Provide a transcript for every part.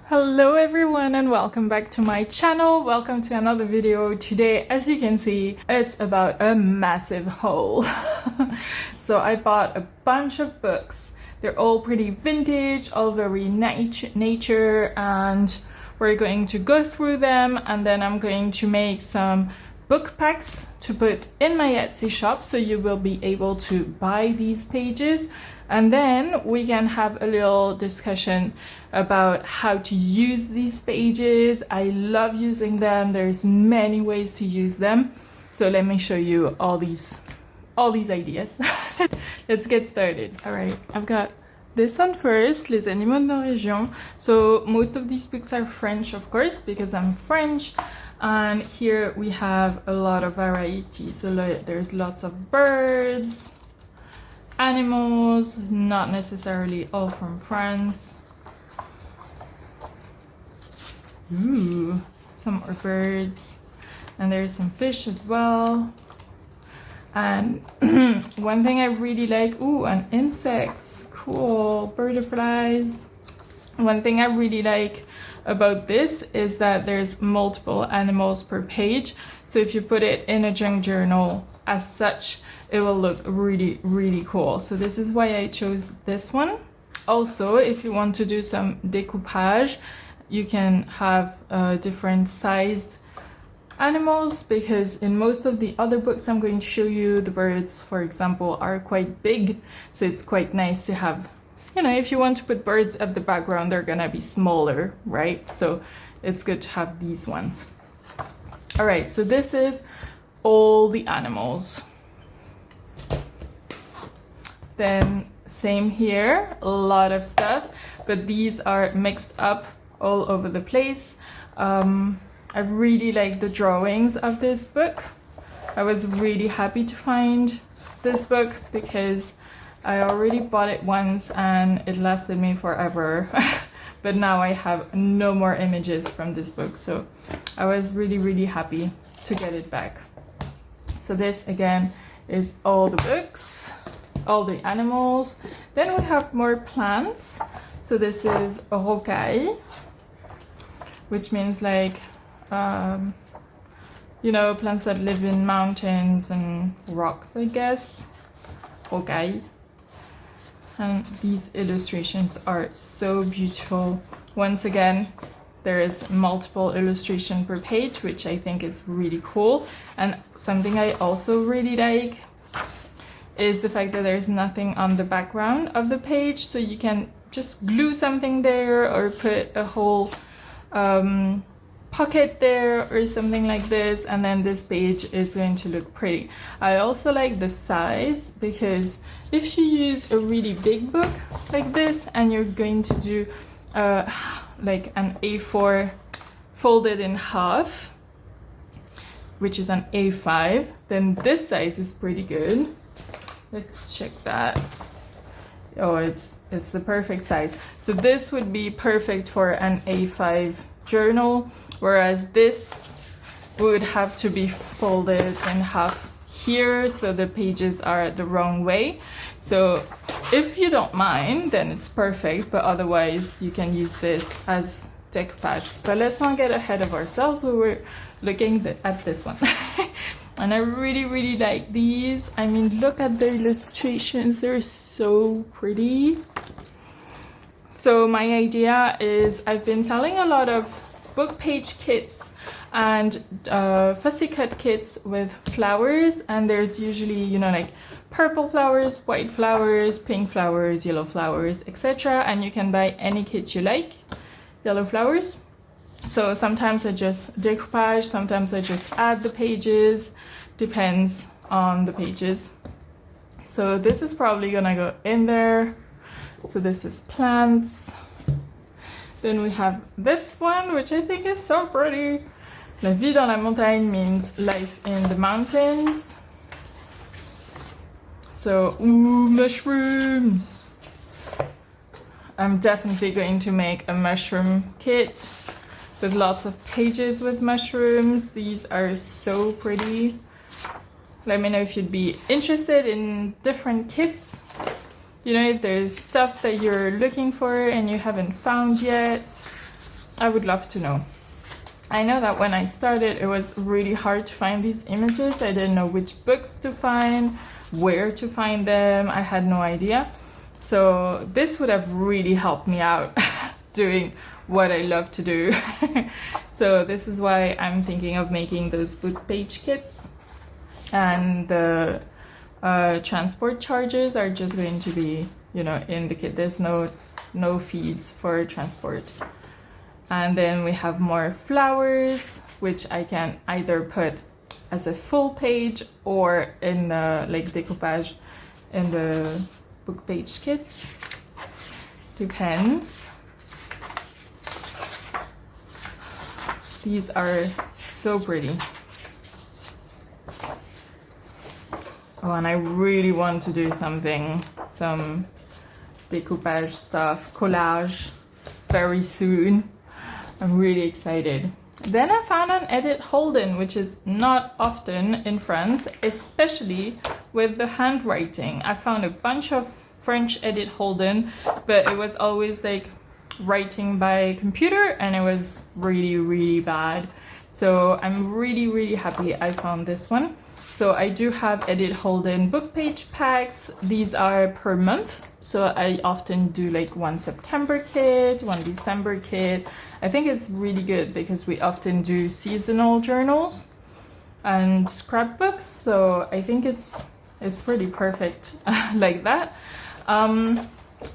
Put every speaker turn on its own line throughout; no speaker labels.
Hello everyone and welcome back to my channel. Welcome to another video. Today, as you can see, it's about a massive haul. So I bought a bunch of books. They're all pretty vintage, all very nature, and we're going to go through them, and then I'm going to make some book packs to put in my Etsy shop, so you will be able to buy these pages, and then we can have a little discussion about how to use these pages. I love using them. There's many ways to use them, so let me show you all these ideas. Let's get started. All right, I've got this one first, Les Animaux de nos Régions. So most of these books are French, of course, because I'm French. And here we have a lot of variety. So there's lots of birds, animals, not necessarily all from France. Ooh, some more birds. And there's some fish as well. And one thing I really like, and insects, cool, butterflies. One thing I really like about this is that there's multiple animals per page. So if you put it in a junk journal as such, it will look really, really cool. So this is why I chose this one. Also, if you want to do some decoupage, you can have different sized animals, because in most of the other books I'm going to show you, the birds, for example, are quite big. So it's quite nice to have, you know, if you want to put birds at the background, they're gonna be smaller, right? So it's good to have these ones. All right, so this is all the animals. Then same here, a lot of stuff, but these are mixed up all over the place. I really like the drawings of this book. I was really happy to find this book because I already bought it once and it lasted me forever. But now I have no more images from this book, so I was really, really happy to get it back. So this again is all the books, all the animals. Then we have more plants. So this is rocaille, which means like you know, plants that live in mountains and rocks, I guess. Rocaille. And these illustrations are so beautiful. Once again, there is multiple illustration per page, which I think is really cool. And something I also really like is the fact that there's nothing on the background of the page, so you can just glue something there or put a whole pocket there or something like this, and then this page is going to look pretty. I also like the size, because if you use a really big book like this and you're going to do like an A4 folded in half, which is an A5, then this size is pretty good. Let's check that. Oh, it's the perfect size. So this would be perfect for an A5 journal, whereas this would have to be folded in half here, so the pages are the wrong way. So if you don't mind, then it's perfect, but otherwise you can use this as decoupage. But let's not get ahead of ourselves. We were looking at this one. And I really, really like these. I mean, look at the illustrations. They're so pretty. So my idea is, I've been selling a lot of book page kits and fussy cut kits with flowers, and there's usually, you know, like purple flowers, white flowers, pink flowers, yellow flowers, etc. And you can buy any kit you like, yellow flowers. So sometimes I just decoupage, sometimes I just add the pages, depends on the pages. So this is probably gonna go in there. So this is plants. Then we have this one, which I think is so pretty. La vie dans la montagne means life in the mountains. So, ooh, mushrooms. I'm definitely going to make a mushroom kit with lots of pages with mushrooms. These are so pretty. Let me know if you'd be interested in different kits. You know, if there's stuff that you're looking for and you haven't found yet, I would love to know. I know that when I started, it was really hard to find these images. I didn't know which books to find, where to find them. I had no idea. So this would have really helped me out doing what I love to do. So this is why I'm thinking of making those book page kits. And the transport charges are just going to be, you know, in the kit. There's no fees for transport. And then we have more flowers, which I can either put as a full page or in the like découpage in the book page kits. Depends. These are so pretty. Oh, and I really want to do some découpage stuff, collage very soon. I'm really excited. Then I found an Edith Holden, which is not often in France, especially with the handwriting. I found a bunch of French Edith Holden, but it was always like writing by computer and it was really, really bad. So I'm really, really happy I found this one. So I do have Edith Holden book page packs. These are per month. So I often do like one September kit, one December kit. I think it's really good because we often do seasonal journals and scrapbooks. So I think it's pretty perfect like that.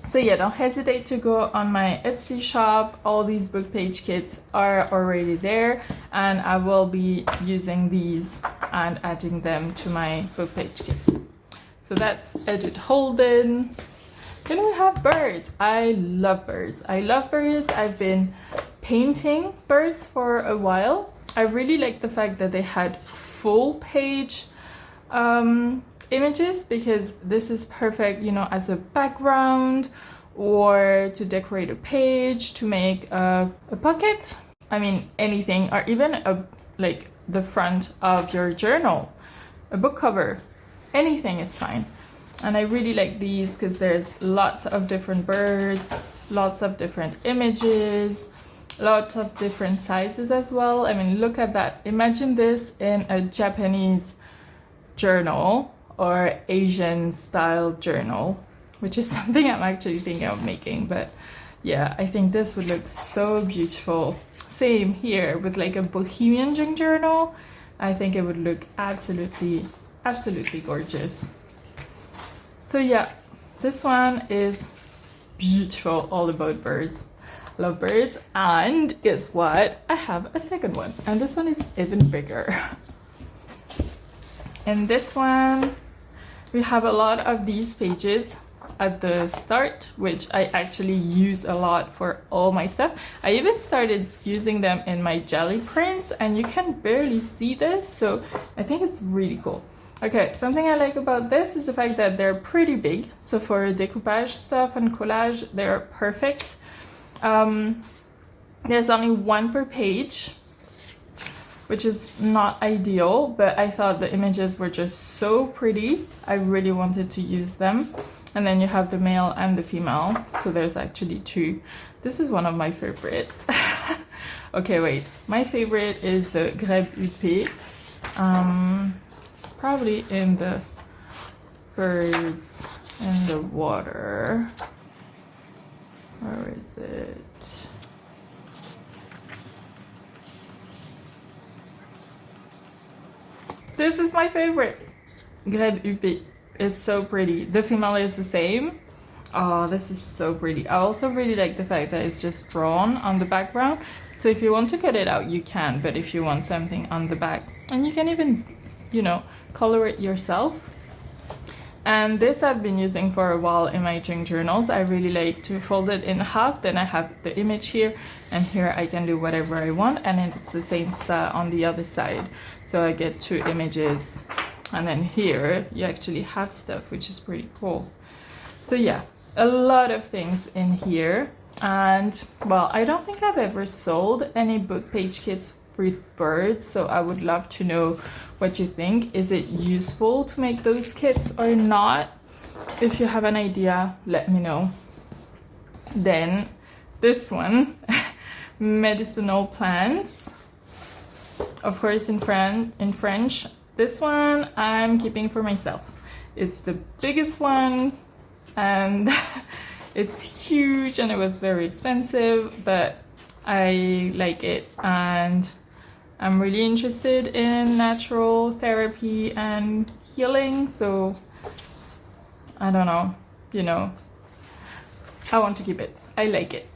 So yeah, don't hesitate to go on my Etsy shop. All these book page kits are already there and I will be using these and adding them to my book page kits. So that's Edith Holden. Then we have birds. I love birds. I've been painting birds for a while. I really like the fact that they had full page images because this is perfect, you know, as a background or to decorate a page, to make a pocket. I mean, anything, or even like the front of your journal, a book cover, anything is fine. And I really like these because there's lots of different birds, lots of different images, lots of different sizes as well. I mean, look at that. Imagine this in a Japanese journal or Asian style journal, which is something I'm actually thinking of making. But yeah, I think this would look so beautiful. Same here with like a bohemian journal. I think it would look absolutely, absolutely gorgeous. So yeah, this one is beautiful, all about birds. Love birds. And guess what? I have a second one, and this one is even bigger. In this one, we have a lot of these pages at the start, which I actually use a lot for all my stuff. I even started using them in my jelly prints, and you can barely see this, so I think it's really cool. Okay, something I like about this is the fact that they're pretty big. So for decoupage stuff and collage, they're perfect. There's only one per page, which is not ideal, but I thought the images were just so pretty. I really wanted to use them. And then you have the male and the female. So there's actually two. This is one of my favorites. Okay, wait. My favorite is the Grèbe Huppé. It's probably in the birds in the water. Where is it? This is my favorite. Grèbe Huppé. It's so pretty. The female is the same. Oh, this is so pretty. I also really like the fact that it's just drawn on the background. So if you want to cut it out, you can. But if you want something on the back, and you can even, you know, color it yourself. And this I've been using for a while in my junk journals. I really like to fold it in half. Then I have the image here, and here I can do whatever I want. And it's the same on the other side. So I get two images. And then here you actually have stuff, which is pretty cool. So yeah, a lot of things in here. And well, I don't think I've ever sold any book page kits with birds, so I would love to know what you think. Is it useful to make those kits or not? If you have an idea, let me know. Then this one, medicinal plants. Of course, in French. This one I'm keeping for myself. It's the biggest one, and it's huge, and it was very expensive, but I like it, and I'm really interested in natural therapy and healing, so I don't know, you know, I want to keep it. I like it.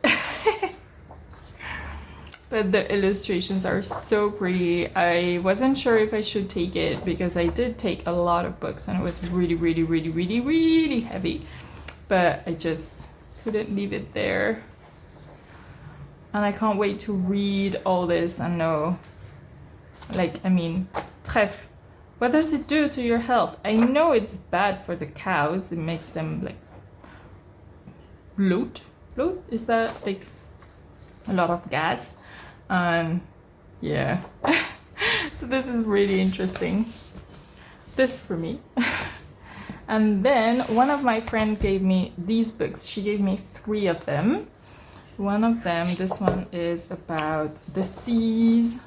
But the illustrations are so pretty. I wasn't sure if I should take it because I did take a lot of books and it was really heavy. But I just couldn't leave it there. And I can't wait to read all this and know, like, I mean, trèfle. What does it do to your health? I know it's bad for the cows. It makes them like bloat. Bloat? Is that like a lot of gas? And yeah. So this is really interesting. This is for me. And then one of my friends gave me these books. She gave me 3 of them. One of them, this one is about the seas.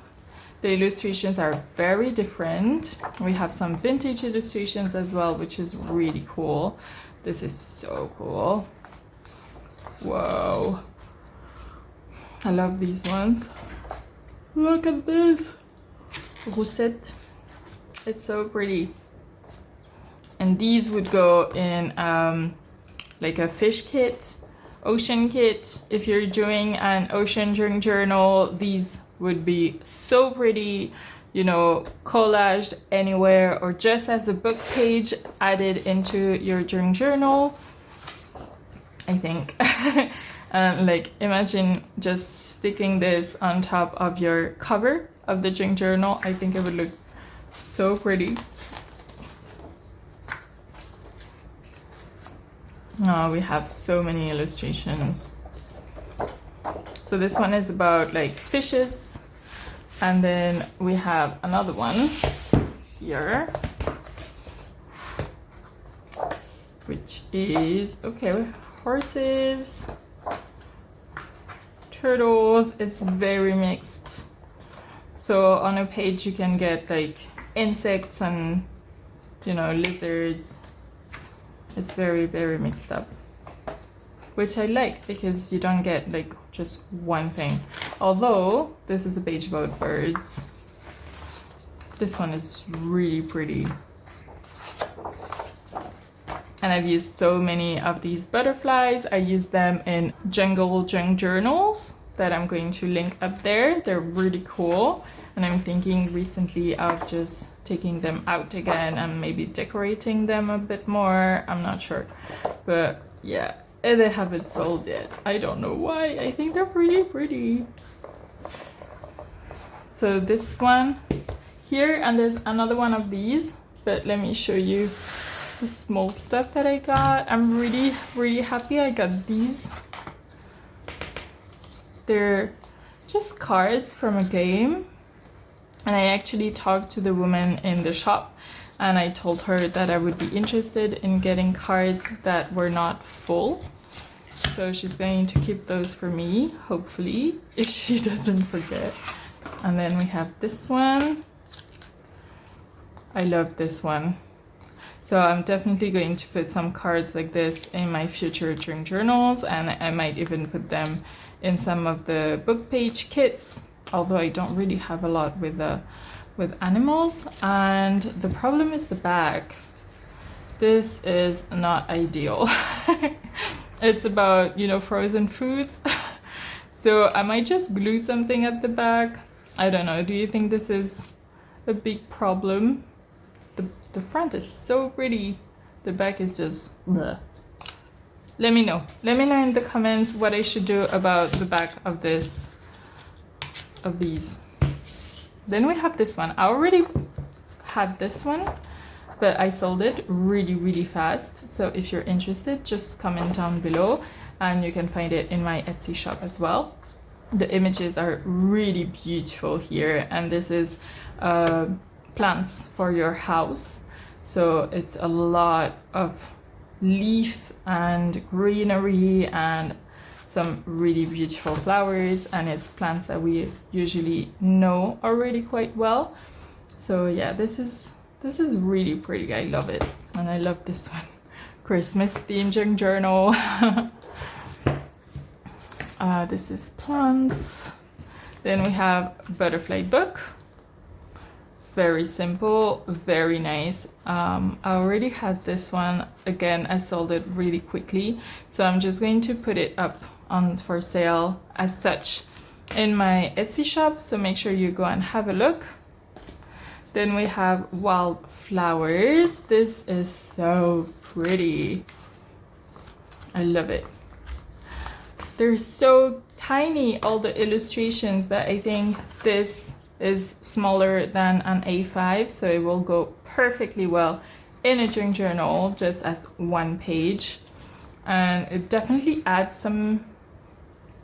The illustrations are very different. We have some vintage illustrations as well, which is really cool. This is so cool. Whoa. I love these ones. Look at this. Roussette. It's so pretty. And these would go in like a fish kit, ocean kit. If you're doing an ocean journal, these would be so pretty, you know, collaged anywhere or just as a book page added into your journal, I think. Like imagine just sticking this on top of your cover of the journal. I think it would look so pretty. Oh, we have so many illustrations. So this one is about like fishes, and then we have another one here, which is, okay, horses, turtles. It's very mixed. So on a page you can get like insects and, you know, lizards. It's very mixed up, which I like because you don't get like just one thing. Although this is a page about birds. This one is really pretty. And I've used so many of these butterflies. I use them in jungle journals that I'm going to link up there. They're really cool. And I'm thinking recently of just taking them out again and maybe decorating them a bit more. I'm not sure. But yeah, they haven't sold yet. I don't know why. I think they're pretty pretty. So this one here, and there's another one of these. But let me show you the small stuff that I got. I'm really happy I got these. They're just cards from a game, and I actually talked to the woman in the shop and I told her that I would be interested in getting cards that were not full, so she's going to keep those for me, hopefully, if she doesn't forget. And then we have this one. I love this one. So I'm definitely going to put some cards like this in my future journals, and I might even put them in some of the book page kits, although I don't really have a lot with animals. And the problem is the back. This is not ideal. It's about, you know, frozen foods. So I might just glue something at the back. I don't know. Do you think this is a big problem? The front is so pretty. The back is just bleh. Let me know. Let me know in the comments what I should do about the back of these. Then we have this one. I already had this one, but I sold it really fast. So if you're interested, just comment down below and you can find it in my Etsy shop as well. The images are really beautiful here, and this is plants for your house. So it's a lot of leaf and greenery and some really beautiful flowers, and it's plants that we usually know already quite well. So yeah, this is really pretty. I love it. And I love this one. Christmas themed junk journal. This is plants. Then we have butterfly book. Very simple, very nice. I already had this one. Again, I sold it really quickly, so I'm just going to put it up on for sale as such in my Etsy shop, so make sure you go and have a look. Then we have wildflowers. This is so pretty. I love it. They're so tiny, all the illustrations, but I think this is smaller than an A5, so it will go perfectly well in a junk journal just as one page. And it definitely adds some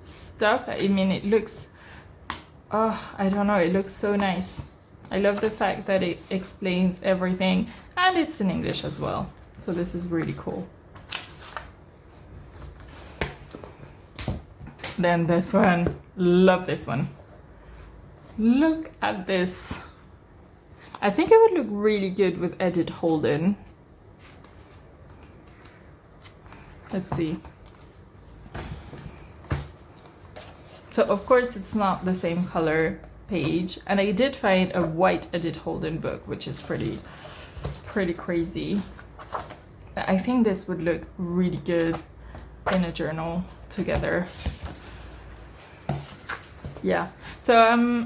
stuff. I mean, it looks, I don't know, it looks so nice. I love the fact that it explains everything, and it's in English as well, so this is really cool. Then this one, love this one. Look at this. I think it would look really good with Edith Holden. Let's see. So of course it's not the same color page, and I did find a white Edith Holden book, which is pretty crazy. But I think this would look really good in a journal together. Yeah, so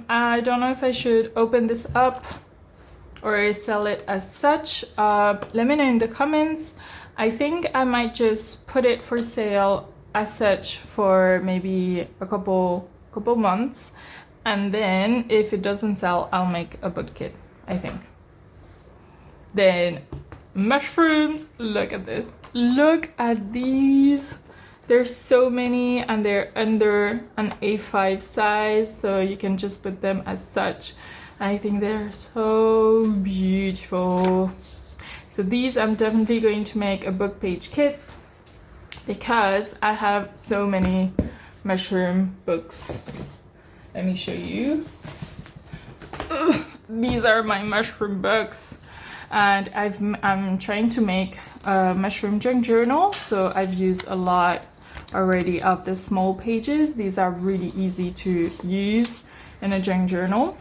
I don't know if I should open this up or sell it as such. Let me know in the comments. I think I might just put it for sale as such for maybe a couple months, and then if it doesn't sell, I'll make a book kit, I think. Then mushrooms, look at this. Look at these. There's so many, and they're under an A5 size, so you can just put them as such. I think they're so beautiful. So these I'm definitely going to make a book page kit because I have so many mushroom books. Let me show you. Ugh, these are my mushroom books, and I'm trying to make a mushroom junk journal, so I've used a lot already of the small pages. These are really easy to use in a junk journal.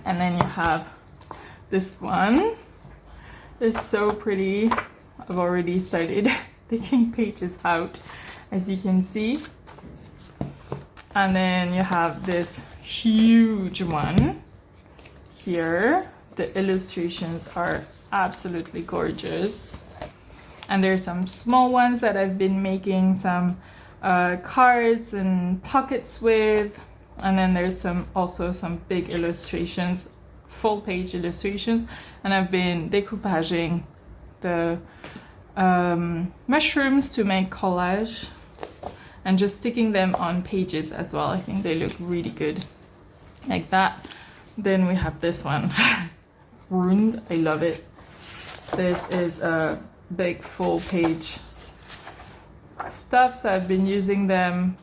And then you have this one. It's so pretty. I've already started taking pages out, as you can see. And then you have this huge one here. The illustrations are absolutely gorgeous. And there's some small ones that I've been making some cards and pockets with. And then there's also some big illustrations, full page illustrations. And I've been decoupaging the mushrooms to make collage and just sticking them on pages as well. I think they look really good like that. Then we have this one, ruined. I love it. This is a big full page stuff, so I've been using them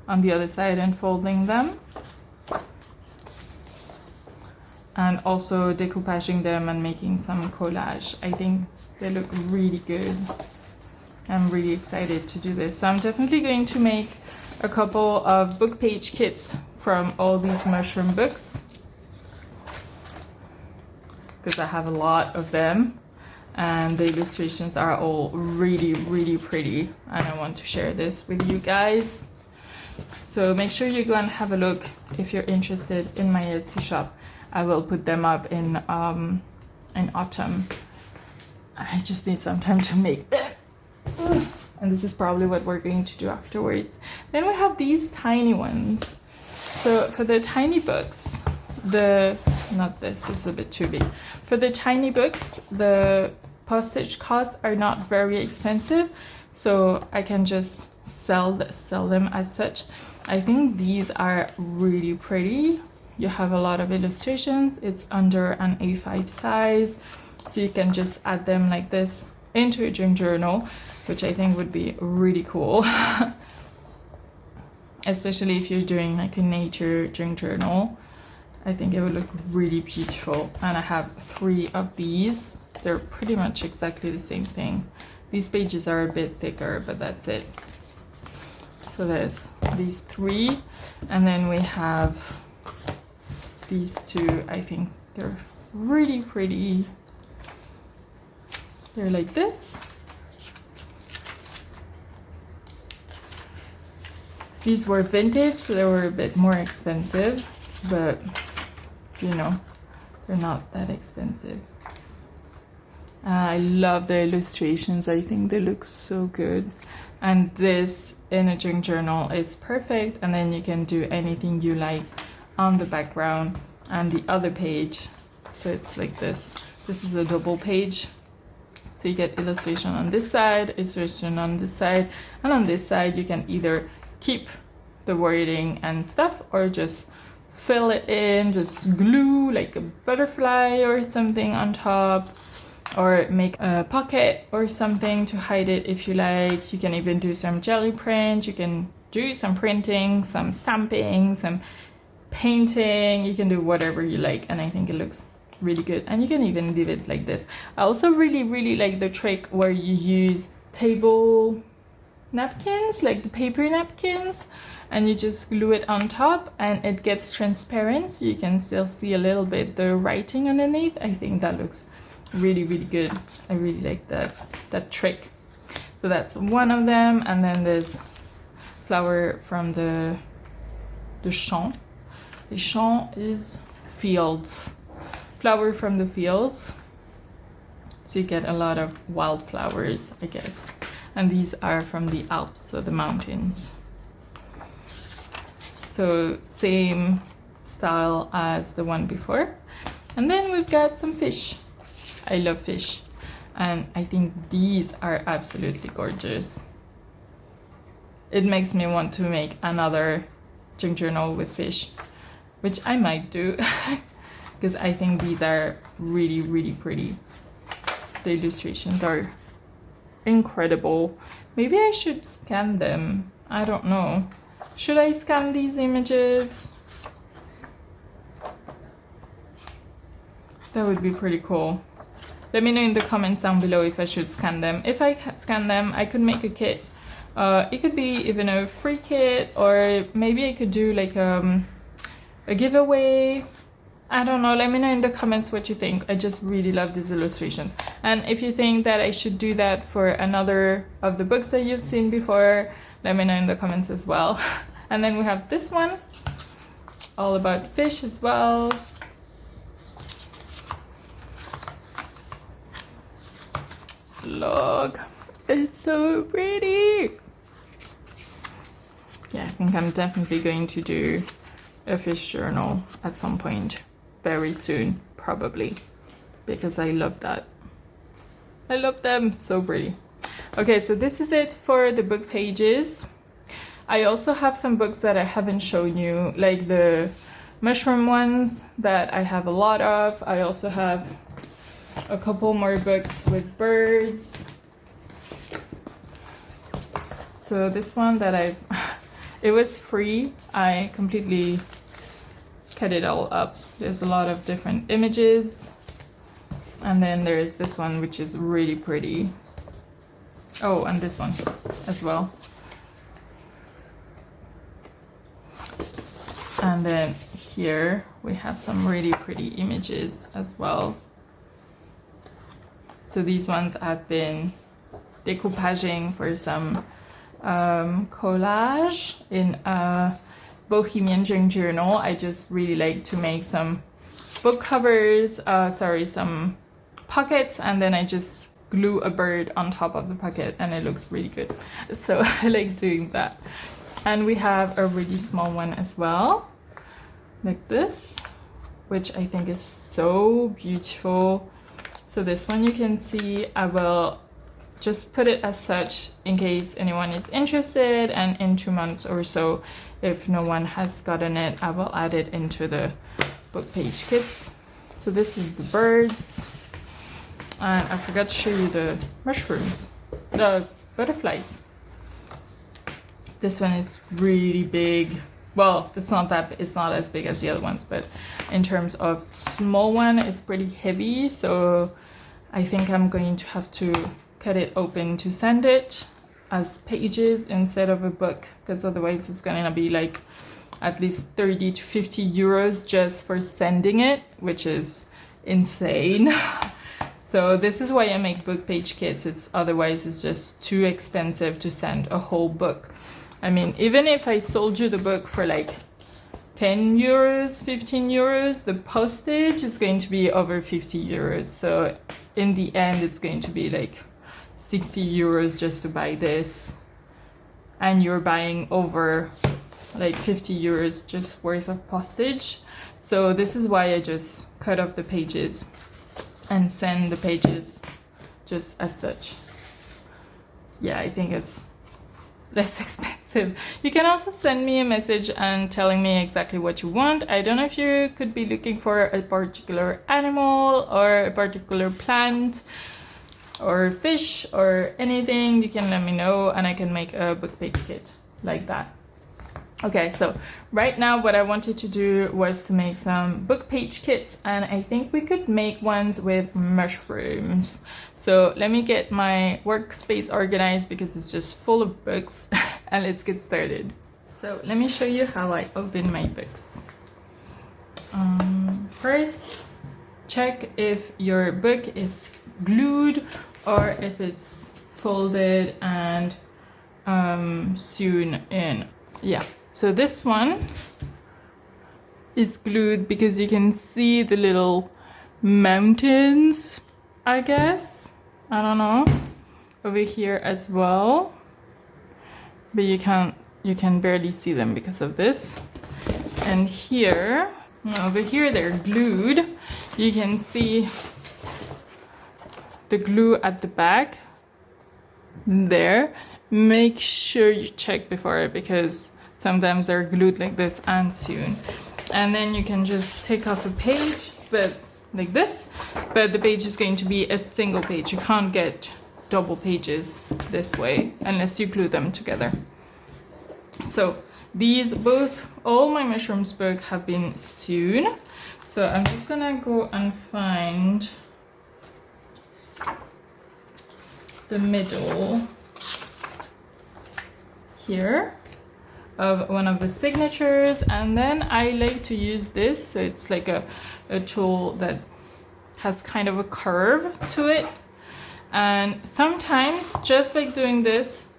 on the other side and folding them, and also decoupaging them and making some collage. I think they look really good. I'm really excited to do this. So I'm definitely going to make a couple of book page kits from all these mushroom books because I have a lot of them, and the illustrations are all really pretty, and I want to share this with you guys. So make sure you go and have a look if you're interested in my Etsy shop. I will put them up in autumn. I just need some time to make them. And this is probably what we're going to do afterwards. Then we have these tiny ones. So for the tiny books, not this is a bit too big. For the tiny books, the postage costs are not very expensive, so I can just sell them as such. I think these are really pretty. You have a lot of illustrations. It's under an A5 size, so you can just add them like this into a junk journal, which I think would be really cool. especially if you're doing like a nature junk journal. I think it would look really beautiful. And I have 3 of these. They're pretty much exactly the same thing. These pages are a bit thicker, but that's it. So there's these 3, and then we have these 2. I think they're really pretty. They're like this. These were vintage, so they were a bit more expensive, but you know, they're not that expensive. I love the illustrations. I think they look so good. And this in a junk journal is perfect, and then you can do anything you like on the background. And the other page, so it's like this. This is a double page. So you get illustration on this side, illustration on this side, and on this side you can either keep the wording and stuff or just fill it in, just glue like a butterfly or something on top, or make a pocket or something to hide it if you like. You can even do some jelly print, you can do some printing, some stamping, some painting, you can do whatever you like, and I think it looks really good. And you can even leave it like this. I also really like the trick where you use table napkins, like the paper napkins, and you just glue it on top and it gets transparent, so you can still see a little bit the writing underneath. I think that looks really good. I really like that trick. So that's one of them. And then there's flower from the champ. The champ is fields, flower from the fields, so you get a lot of wildflowers, I guess. And these are from the Alps, so the mountains. So same style as the one before. And then we've got some fish. I love fish, and I think these are absolutely gorgeous. It makes me want to make another junk journal with fish, which I might do because I think these are really pretty. The illustrations are incredible. Maybe I should scan them. I don't know. Should I scan these images? That would be pretty cool. Let me know in the comments down below if I should scan them. If I scan them, I could make a kit. It could be even a free kit, or maybe I could do like a giveaway. I don't know. Let me know in the comments what you think. I just really love these illustrations. And if you think that I should do that for another of the books that you've seen before, let me know in the comments as well. And then we have this one, all about fish as well. Look, it's so pretty. Yeah, I think I'm definitely going to do a fish journal at some point very soon, probably, because I love that. I love them, so pretty. Okay, so this is it for the book pages. I also have some books that I haven't shown you, like the mushroom ones that I have a lot of. I also have a couple more books with birds. So this one that it was free. I completely cut it all up. There's a lot of different images. And then there's this one, which is really pretty. Oh, and this one as well. And then here we have some really pretty images as well. So these ones I've been decoupaging for some collage in a Bohemian Junk Journal. I just really like to make some book covers, some pockets, and then I just glue a bird on top of the pocket and it looks really good. So I like doing that. And we have a really small one as well, like this, which I think is so beautiful. So this one you can see, I will just put it as such in case anyone is interested, and in 2 months or so, if no one has gotten it, I will add it into the book page kits. So this is the birds, and I forgot to show you the mushrooms, the butterflies. This one is really big. Well, it's not as big as the other ones, but in terms of small one, it's pretty heavy. So I think I'm going to have to cut it open to send it as pages instead of a book, because otherwise it's gonna be like at least 30 to 50 euros just for sending it, which is insane. So this is why I make book page kits. Otherwise it's just too expensive to send a whole book. I mean, even if I sold you the book for like 10 euros, 15 euros, the postage is going to be over 50 euros. So in the end, it's going to be like 60 euros just to buy this. And you're buying over like 50 euros just worth of postage. So this is why I just cut off the pages and send the pages just as such. Yeah, I think it's less expensive. You can also send me a message and telling me exactly what you want. I don't know if you could be looking for a particular animal or a particular plant or fish or anything. You can let me know and I can make a book page kit like that. Okay, so right now what I wanted to do was to make some book page kits, and I think we could make ones with mushrooms. So let me get my workspace organized because it's just full of books and let's get started. So let me show you how I open my books. First, check if your book is glued or if it's folded and sewn in. Yeah. So this one is glued because you can see the little mountains, I guess. I don't know. Over here as well. But you can barely see them because of this. And here, over here they're glued. You can see the glue at the back there. Make sure you check before, because sometimes they're glued like this and sewn. And then you can just take off a page, but like this, but the page is going to be a single page. You can't get double pages this way unless you glue them together. So these all my mushrooms book have been sewn. So I'm just gonna go and find the middle here of one of the signatures, and then I like to use this, so it's like a tool that has kind of a curve to it, and sometimes just by doing this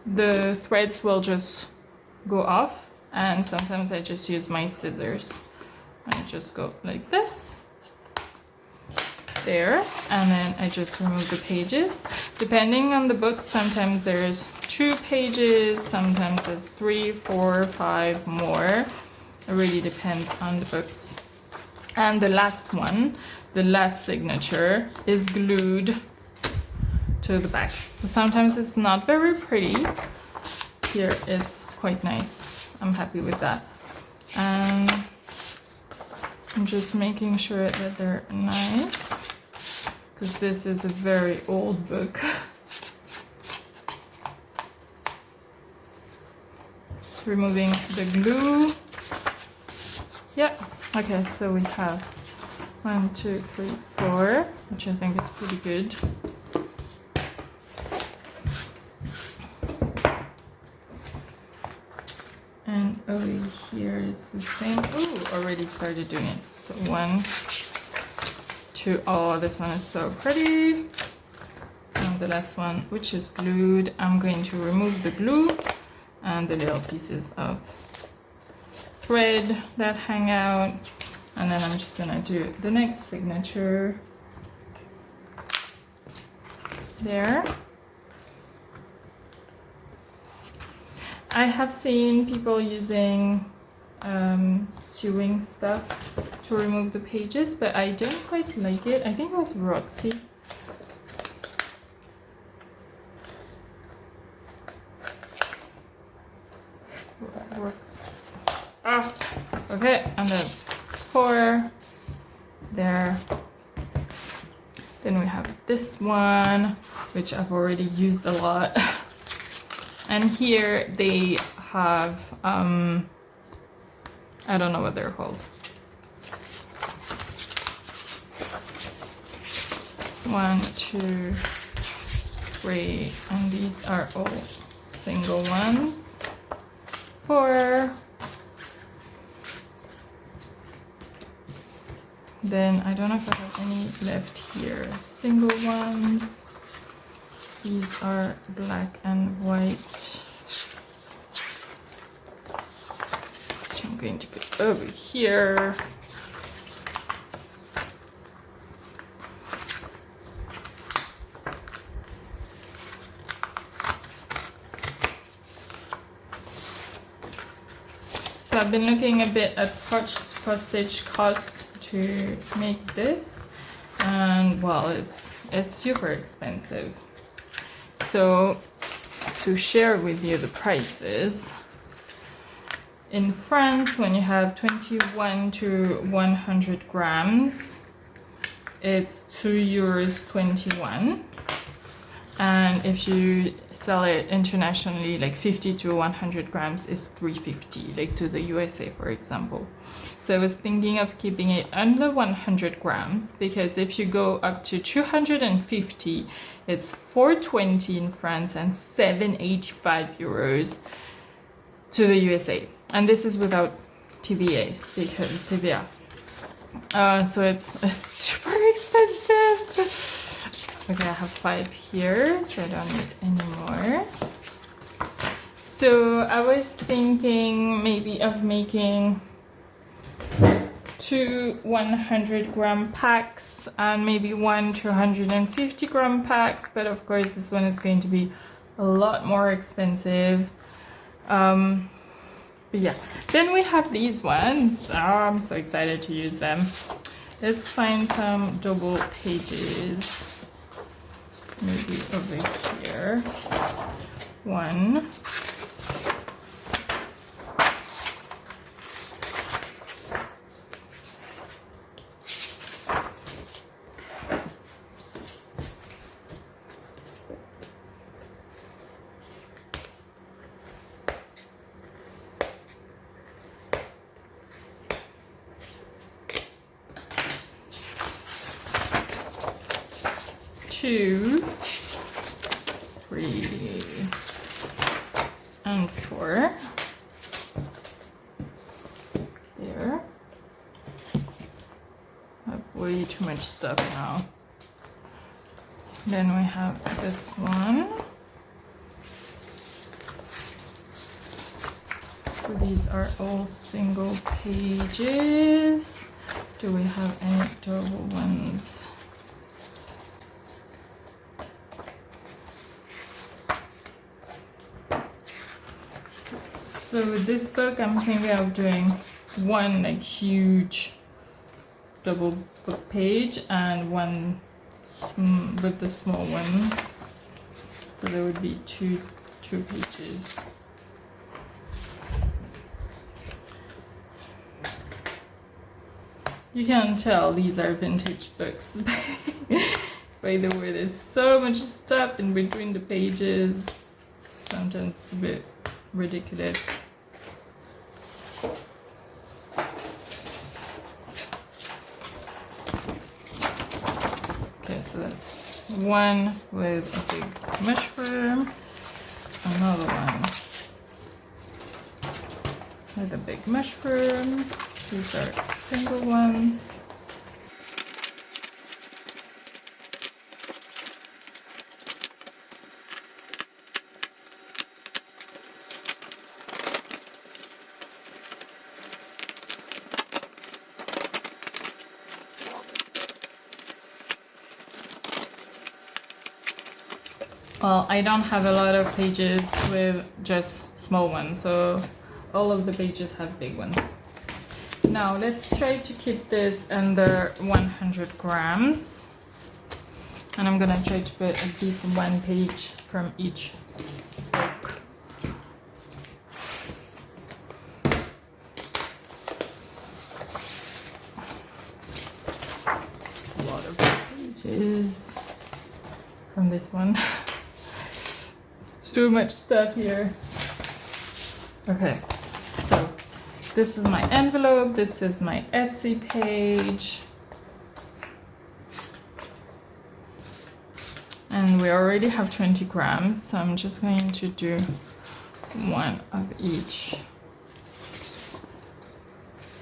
the threads will just go off, and sometimes I just use my scissors. I just go like this there, and then I just remove the pages. Depending on the book, sometimes there's 2 pages, sometimes there's 3, 4, 5 more. It really depends on the books. And the last one, the last signature, is glued to the back. So sometimes it's not very pretty. Here it's quite nice. I'm happy with that. And I'm just making sure that they're nice, because this is a very old book. Removing the glue. Yeah, okay, so we have 1, 2, 3, 4, which I think is pretty good. And over here it's the same. Ooh, already started doing it. So 1, 2, oh, this one is so pretty. And the last one, which is glued, I'm going to remove the glue and the little pieces of thread that hang out, and then I'm just gonna do the next signature there. I have seen people using sewing stuff to remove the pages, but I don't quite like it. I think it was Roxy. Works. Ah, okay, and then 4 there. Then we have this one, which I've already used a lot. And here they have, I don't know what they're called. 1, 2, 3, and these are all single ones. 4. Then I don't know if I have any left here. Single ones. These are black and white. Which I'm going to put over here. So I've been looking a bit at postage cost to make this, and well, it's super expensive. So to share with you the prices, in France, when you have 21 to 100 grams, it's €2.21. And if you sell it internationally, like 50 to 100 grams is $3.50, like to the USA, for example. So I was thinking of keeping it under 100 grams, because if you go up to 250, it's $4.20 in France and €7.85 to the USA. And this is without TVA, because TVA. So it's super expensive. Okay, I have 5 here, so I don't need any more. So I was thinking maybe of making 2 100-gram packs and maybe 1 250-gram packs, but of course this one is going to be a lot more expensive. But yeah, then we have these ones. Oh, I'm so excited to use them. Let's find some double pages. Maybe over here. 1. Two, 3, and 4. There. I have way too much stuff now. Then we have this one. So these are all single pages. Do we have any double ones? So with this book, I'm thinking of doing one like huge double book page and one with the small ones. So there would be two pages. You can tell these are vintage books by the way there's so much stuff in between the pages. Sometimes a bit ridiculous. Okay, so that's one with a big mushroom, another one with a big mushroom. These are single ones. Well, I don't have a lot of pages with just small ones, so all of the pages have big ones. Now let's try to keep this under 100 grams. And I'm gonna try to put at least one page from each book. It's a lot of pages from this one. Too much stuff here. Okay, so this is my envelope, this is my Etsy page. And we already have 20 grams, so I'm just going to do one of each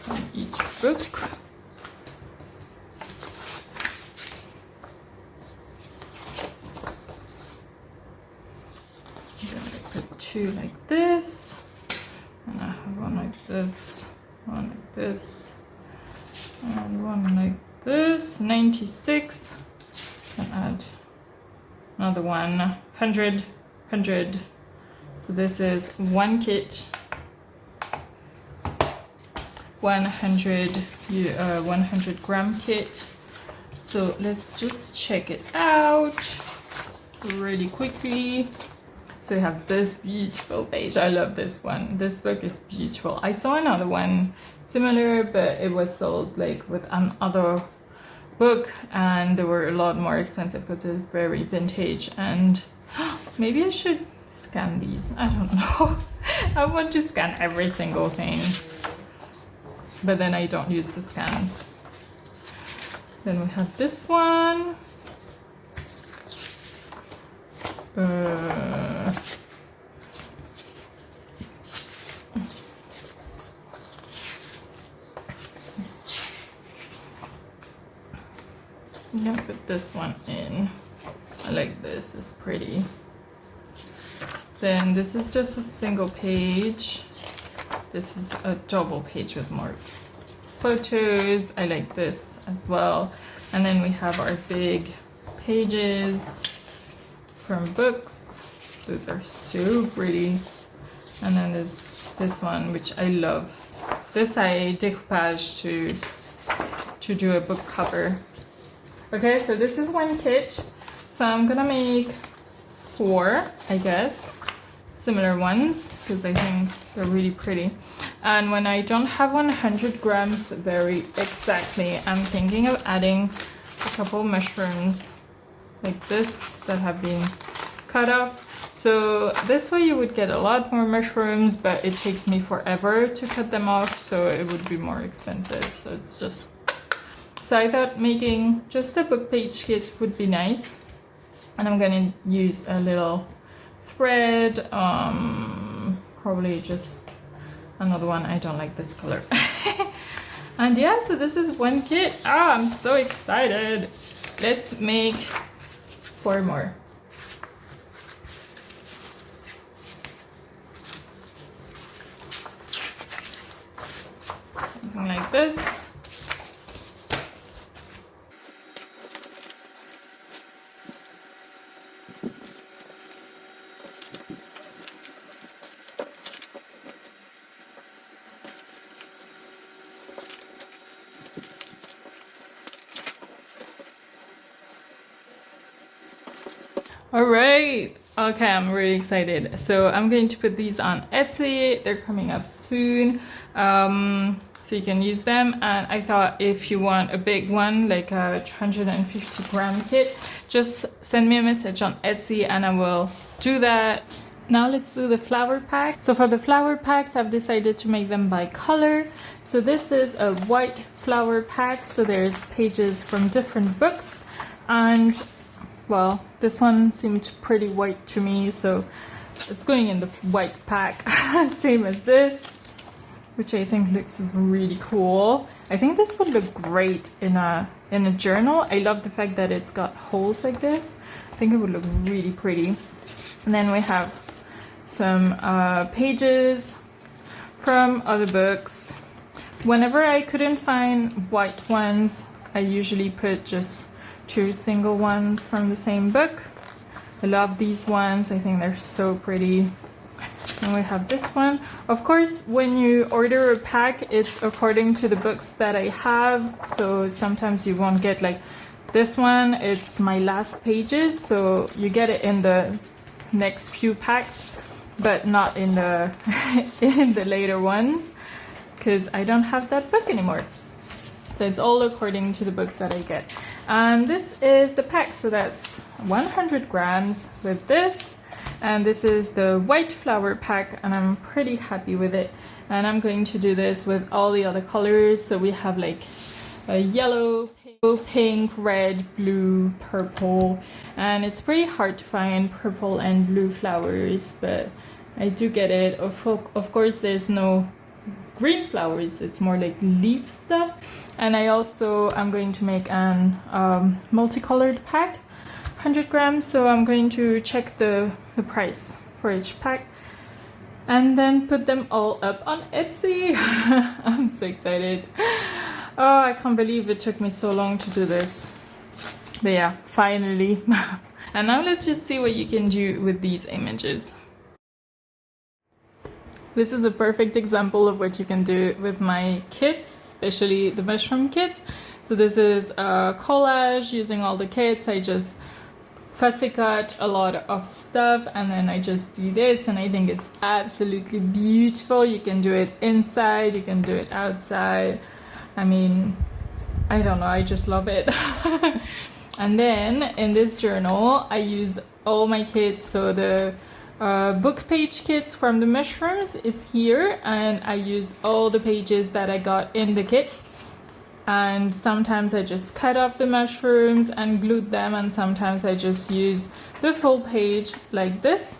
on each book. I'm gonna put two like this, and I have one like this, one like this, and one like this. 96. And add another one. 100. So this is one kit. 100 gram kit. So let's just check it out really quickly. So you have this beautiful page. I love this one. This book is beautiful. I saw another one similar, but it was sold like with another book, and they were a lot more expensive because it's very vintage. And maybe I should scan these. I don't know. I want to scan every single thing, but then I don't use the scans. Then we have this one. I'm gonna put this one in. I like this, it's pretty. Then this is just a single page. This is a double page with more photos. I like this as well. And then we have our big pages from books. Those are so pretty. And then there's this one, which I love. This I decoupage to do a book cover. Okay, so this is one kit. So I'm gonna make 4, I guess, similar ones, because I think they're really pretty. And when I don't have 100 grams very exactly, I'm thinking of adding a couple mushrooms like this that have been cut off. So this way you would get a lot more mushrooms, but it takes me forever to cut them off, so it would be more expensive. So it's just, so I thought making just a book page kit would be nice. And I'm gonna use a little thread, probably just another one. I don't like this color. And yeah, so this is one kit. I'm so excited. Let's make 4 more. Something like this. All right, okay, I'm really excited. So I'm going to put these on Etsy. They're coming up soon, so you can use them. And I thought if you want a big one, like a 150 gram kit, just send me a message on Etsy and I will do that. Now let's do the flower pack. So for the flower packs, I've decided to make them by color. So this is a white flower pack. So there's pages from different books, and well, this one seemed pretty white to me, so it's going in the white pack. Same as this, which I think looks really cool. I think this would look great in a journal. I love the fact that it's got holes like this. I think it would look really pretty. And then we have some pages from other books. Whenever I couldn't find white ones, I usually put just 2 single ones from the same book. I love these ones. I think they're so pretty. And we have this one. Of course, when you order a pack, it's according to the books that I have. So sometimes you won't get like this one. It's my last pages, so you get it in the next few packs, but not in the in the later ones, because I don't have that book anymore. So it's all according to the books that I get. And this is the pack, so that's 100 grams with this. and this is the white flower pack, and I'm pretty happy with it. And I'm going to do this with all the other colors. So we have like a yellow, pink, red, blue, purple, and it's pretty hard to find purple and blue flowers, but I do get it. Of course there's no green flowers, it's more like leaf stuff. And I'm going to make an multicolored pack, 100 grams, so I'm going to check the price for each pack and then put them all up on Etsy. I'm so excited. Oh, I can't believe it took me so long to do this. But yeah, finally. And now let's just see what you can do with these images. This is a perfect example of what you can do with my kits, especially the mushroom kit. So this is a collage using all the kits. I just fussy cut a lot of stuff and then I just do this, and I think it's absolutely beautiful. You can do it inside, you can do it outside. I mean, I don't know, I just love it. And then in this journal I use all my kits. So the book page kits from the mushrooms is here, and I used all the pages that I got in the kit. And sometimes I just cut off the mushrooms and glued them, and sometimes I just use the full page like this.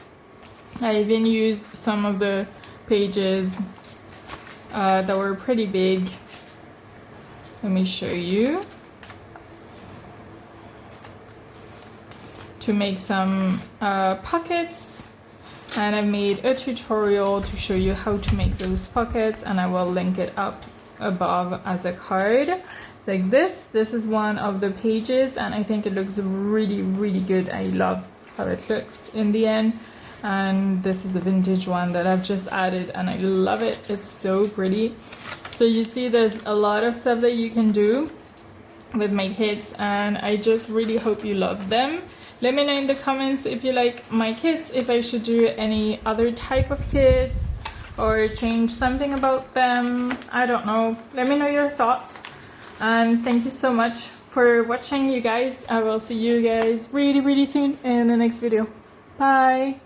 I even used some of the pages that were pretty big. Let me show you. To make some pockets, and I made a tutorial to show you how to make those pockets, and I will link it up above as a card like this. This is one of the pages, and I think it looks really good. I love how it looks in the end. And this is the vintage one that I've just added, and I love it. It's so pretty. So you see there's a lot of stuff that you can do with my kits, and I just really hope you love them. Let me know in the comments if you like my kits, if I should do any other type of kits or change something about them. I don't know. Let me know your thoughts. And thank you so much for watching, you guys. I will see you guys really soon in the next video. Bye.